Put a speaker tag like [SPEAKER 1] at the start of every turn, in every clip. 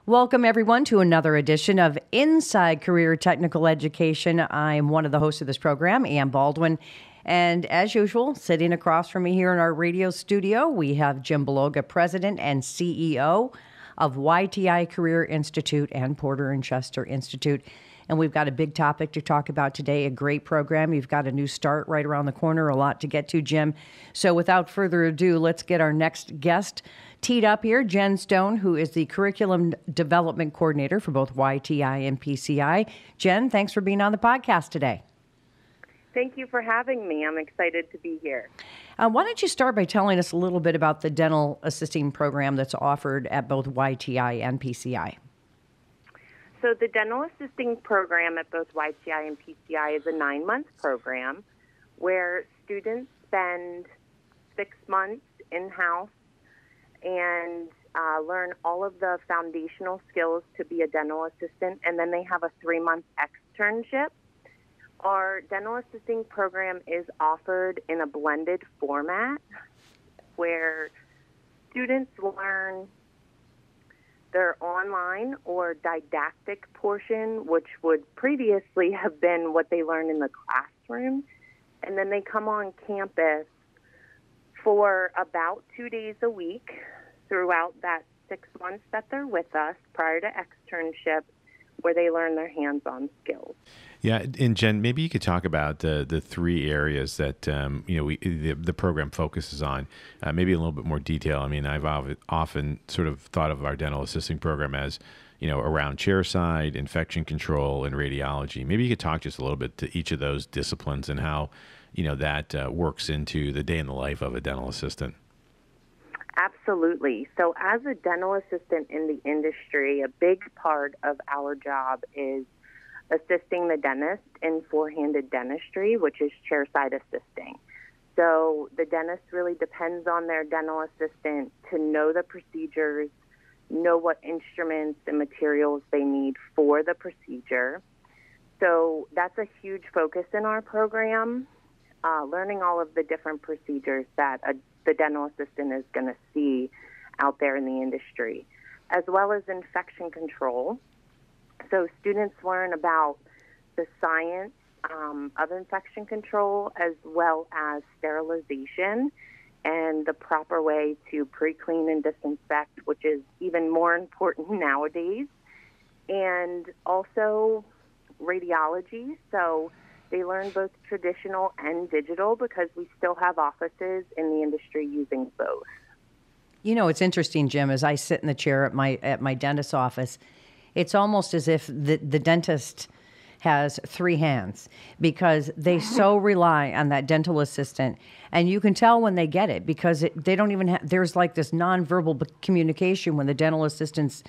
[SPEAKER 1] Welcome, everyone, to another edition of Inside Career Technical Education. I'm one of the hosts of this program, Ann Baldwin. And as usual, sitting across from me here in our radio studio, we have Jim Bologa, President and CEO of YTI Career Institute and Porter and Chester Institute. And we've got a big topic to talk about today, a great program. You've got a new start right around the corner, a lot to get to, Jim. So without further ado, let's get our next guest teed up here. Jen Stone, who is the Curriculum Development Coordinator for both YTI and PCI. Jen, thanks for being on the podcast today.
[SPEAKER 2] Thank you for having me. I'm excited to be here.
[SPEAKER 1] Why don't you start by telling us a little bit about the dental assisting program that's offered at both YTI and PCI?
[SPEAKER 2] So the dental assisting program at both YTI and PCI is a 9-month program where students spend 6 months in-house and learn all of the foundational skills to be a dental assistant, and then they have a 3-month externship. Our dental assisting program is offered in a blended format where students learn their online or didactic portion, which would previously have been what they learned in the classroom, and then they come on campus for about 2 days a week throughout that 6 months that they're with us prior to externship, where they learn their hands-on skills.
[SPEAKER 3] Yeah, and Jen, maybe you could talk about the three areas that the program focuses on. Maybe a little bit more detail. I mean, I've often sort of thought of our dental assisting program as around chairside, infection control, and radiology. Maybe you could talk just a little bit to each of those disciplines and how that works into the day in the life of a dental assistant.
[SPEAKER 2] Absolutely. So as a dental assistant in the industry, a big part of our job is assisting the dentist in four-handed dentistry, which is chairside assisting. So the dentist really depends on their dental assistant to know the procedures, know what instruments and materials they need for the procedure. So that's a huge focus in our program, learning all of the different procedures that the dental assistant is going to see out there in the industry, as well as infection control. So students learn about the science of infection control, as well as sterilization and the proper way to pre-clean and disinfect, which is even more important nowadays. And also radiology. So they learn both traditional and digital because we still have offices in the industry using both.
[SPEAKER 1] It's interesting, Jim, as I sit in the chair at my dentist's office, it's almost as if the dentist has 3 hands because they so rely on that dental assistant. And you can tell when they get it because they don't even have, there's like this nonverbal communication when the dental assistant's,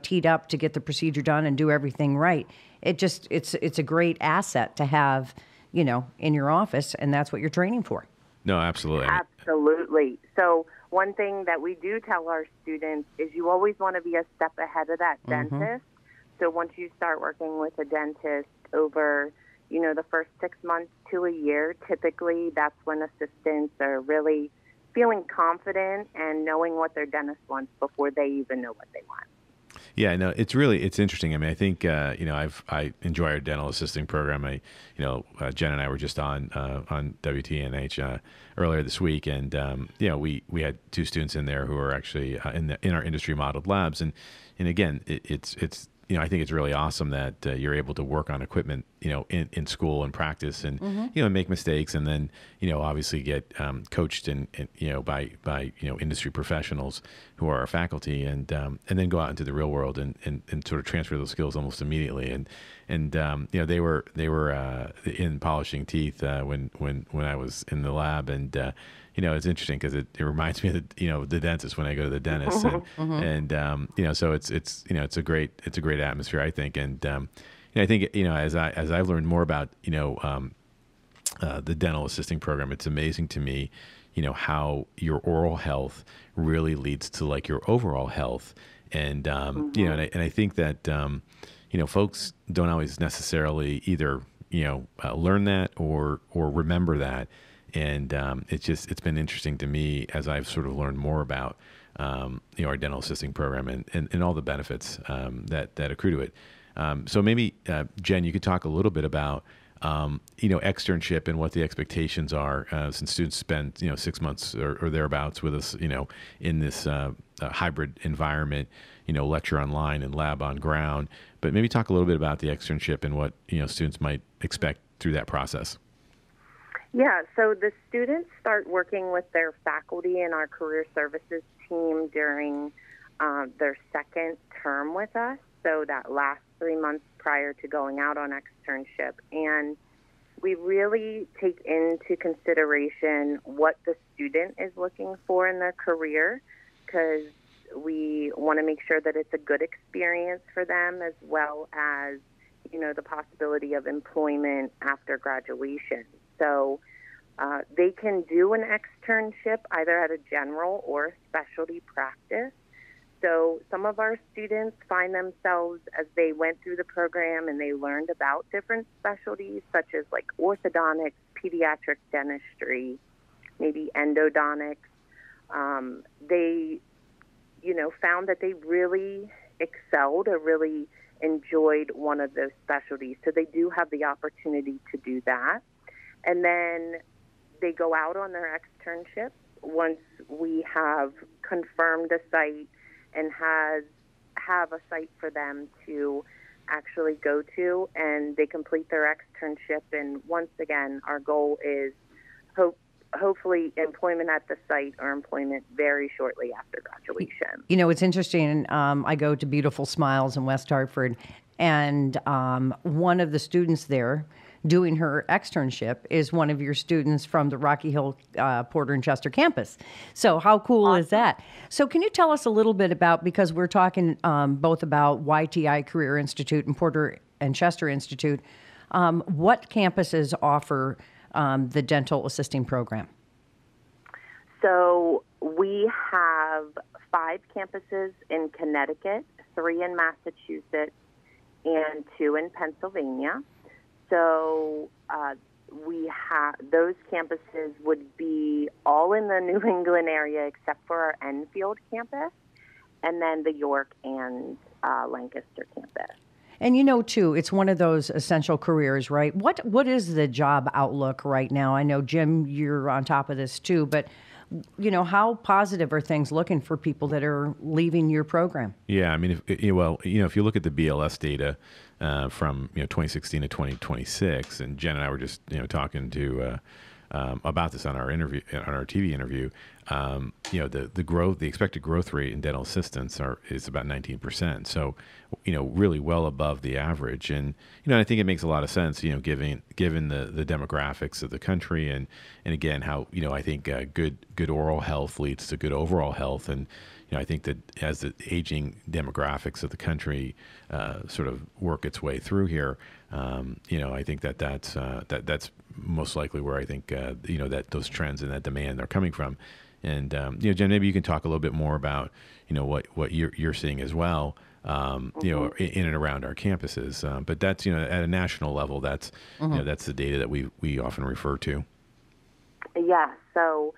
[SPEAKER 1] teed up to get the procedure done and do everything right. It's a great asset to have, in your office, and that's what you're training for.
[SPEAKER 3] No, absolutely.
[SPEAKER 2] Absolutely. So one thing that we do tell our students is you always want to be a step ahead of that dentist. So once you start working with a dentist over, the first 6 months to a year, typically that's when assistants are really feeling confident and knowing what their dentist wants before they even know what they want.
[SPEAKER 3] Yeah, no, it's interesting. I mean, I think, I enjoy our dental assisting program. Jen and I were just on WTNH earlier this week, and, we had 2 students in there who are actually in our industry modeled labs. And again, it's I think it's really awesome that you're able to work on equipment, in school and practice and, make mistakes and then, obviously get coached and by industry professionals who are our faculty and then go out into the real world and sort of transfer those skills almost immediately. And they were in polishing teeth when I was in the lab and, it's interesting because it reminds me of the dentist when I go to the dentist, and so it's a great atmosphere, I think, and I think as I've learned more about the dental assisting program, it's amazing to me, how your oral health really leads to like your overall health, and and I think that folks don't always necessarily either learn that or remember that. And it's been interesting to me as I've sort of learned more about our dental assisting program and all the benefits that accrue to it. So maybe, Jen, you could talk a little bit about, externship and what the expectations are, since students spend, 6 months or thereabouts with us, in this hybrid environment, lecture online and lab on ground. But maybe talk a little bit about the externship and what, students might expect through that process.
[SPEAKER 2] Yeah, so the students start working with their faculty in our career services team during their second term with us, so that last 3 months prior to going out on externship. And we really take into consideration what the student is looking for in their career, because we want to make sure that it's a good experience for them, as well as, the possibility of employment after graduation. So they can do an externship either at a general or specialty practice. So some of our students find themselves, as they went through the program and they learned about different specialties, such as like orthodontics, pediatric dentistry, maybe endodontics, they, found that they really excelled or really enjoyed one of those specialties. So they do have the opportunity to do that. And then they go out on their externship once we have confirmed a site and have a site for them to actually go to, and they complete their externship. And once again, our goal is hopefully employment at the site or employment very shortly after graduation.
[SPEAKER 1] It's interesting. I go to Beautiful Smiles in West Hartford, and one of the students there doing her externship is one of your students from the Rocky Hill, Porter and Chester campus. So how cool is that? So can you tell us a little bit about, because we're talking both about YTI Career Institute and Porter and Chester Institute, what campuses offer the dental assisting program?
[SPEAKER 2] So we have 5 campuses in Connecticut, 3 in Massachusetts, and 2 in Pennsylvania. So we have those campuses would be all in the New England area except for our Enfield campus, and then the York and Lancaster campus.
[SPEAKER 1] And too, it's one of those essential careers, right? What is the job outlook right now? I know, Jim, you're on top of this too, but how positive are things looking for people that are leaving your program?
[SPEAKER 3] Yeah, I mean, if you look at the BLS data from 2016 to 2026, and Jen and I were just talking to about this on our interview, on our TV interview. The growth, the expected growth rate in dental assistants is about 19%. So, really well above the average. And I think it makes a lot of sense. Given the demographics of the country, and again how I think good oral health leads to good overall health. And I think that as the aging demographics of the country sort of work its way through here, I think that's most likely where I think that those trends and that demand are coming from. And Jen, maybe you can talk a little bit more about what you're seeing as well, in and around our campuses. But that's at a national level, that's that's the data that we often refer to.
[SPEAKER 2] Yeah, so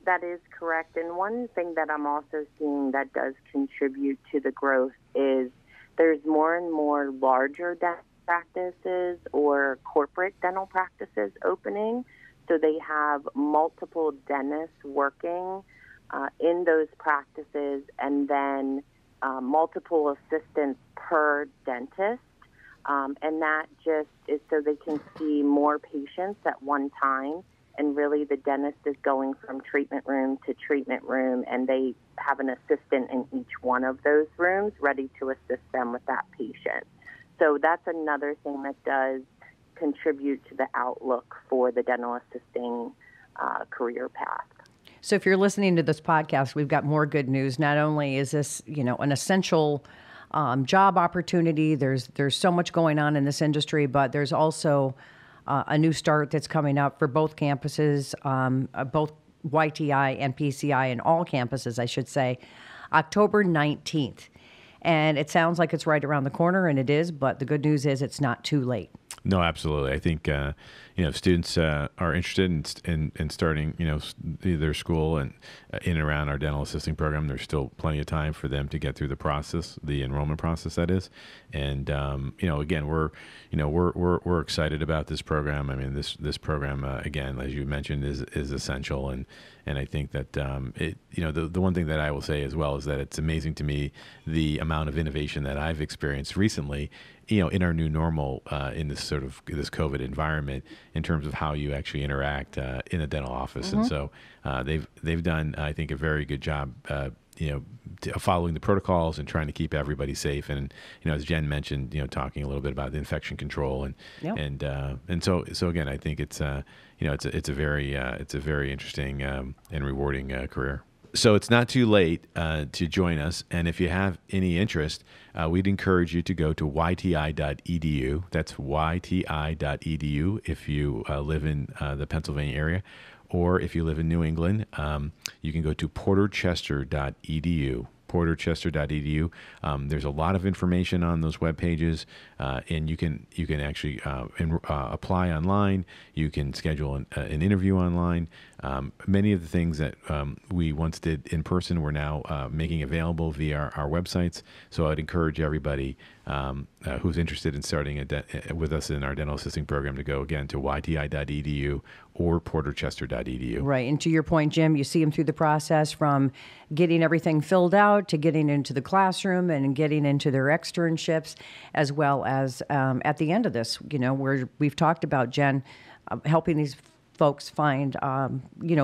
[SPEAKER 2] that is correct. And one thing that I'm also seeing that does contribute to the growth is there's more and more larger dental practices or corporate dental practices opening. So they have multiple dentists working in those practices, and then multiple assistants per dentist. And that just is so they can see more patients at one time. And really the dentist is going from treatment room to treatment room, and they have an assistant in each one of those rooms ready to assist them with that patient. So that's another thing that does contribute to the outlook for the dental assisting career path.
[SPEAKER 1] So if you're listening to this podcast, we've got more good news. Not only is this, an essential job opportunity, there's so much going on in this industry, but there's also a new start that's coming up for both campuses, both YTI and PCI, and all campuses, I should say, October 19th. And it sounds like it's right around the corner, and it is, but the good news is it's not too late.
[SPEAKER 3] No, absolutely. I think if students are interested in starting their school and in and around our dental assisting program, there's still plenty of time for them to get through the process, the enrollment process that is. And again, we're excited about this program. I mean, this program again, as you mentioned, is essential, and I think that the one thing that I will say as well is that it's amazing to me the amount of innovation that I've experienced recently, in our new normal, in this COVID environment, in terms of how you actually interact in a dental office. Mm-hmm. And so they've done, I think, a very good job, following the protocols and trying to keep everybody safe. And as Jen mentioned, talking a little bit about the infection control and so again, I think it's it's a very interesting and rewarding career. So it's not too late to join us. And if you have any interest, we'd encourage you to go to yti.edu. That's yti.edu if you live in the Pennsylvania area. Or if you live in New England, you can go to porterchester.edu. porterchester.edu. There's a lot of information on those web pages, and you can actually apply online. You can schedule an interview online. Many of the things that we once did in person, we're now making available via our websites. So I'd encourage everybody who's interested in starting with us in our dental assisting program to go again to yti.edu or porterchester.edu.
[SPEAKER 1] Right. And to your point, Jim, you see them through the process from getting everything filled out to getting into the classroom and getting into their externships, as well as at the end of this, where we've talked about, Jen, helping these folks find,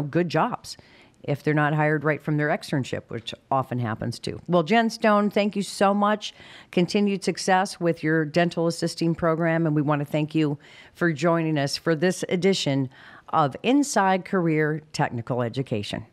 [SPEAKER 1] good jobs if they're not hired right from their externship, which often happens too. Well, Jen Stone, thank you so much. Continued success with your dental assisting program, and we want to thank you for joining us for this edition of Inside Career Technical Education.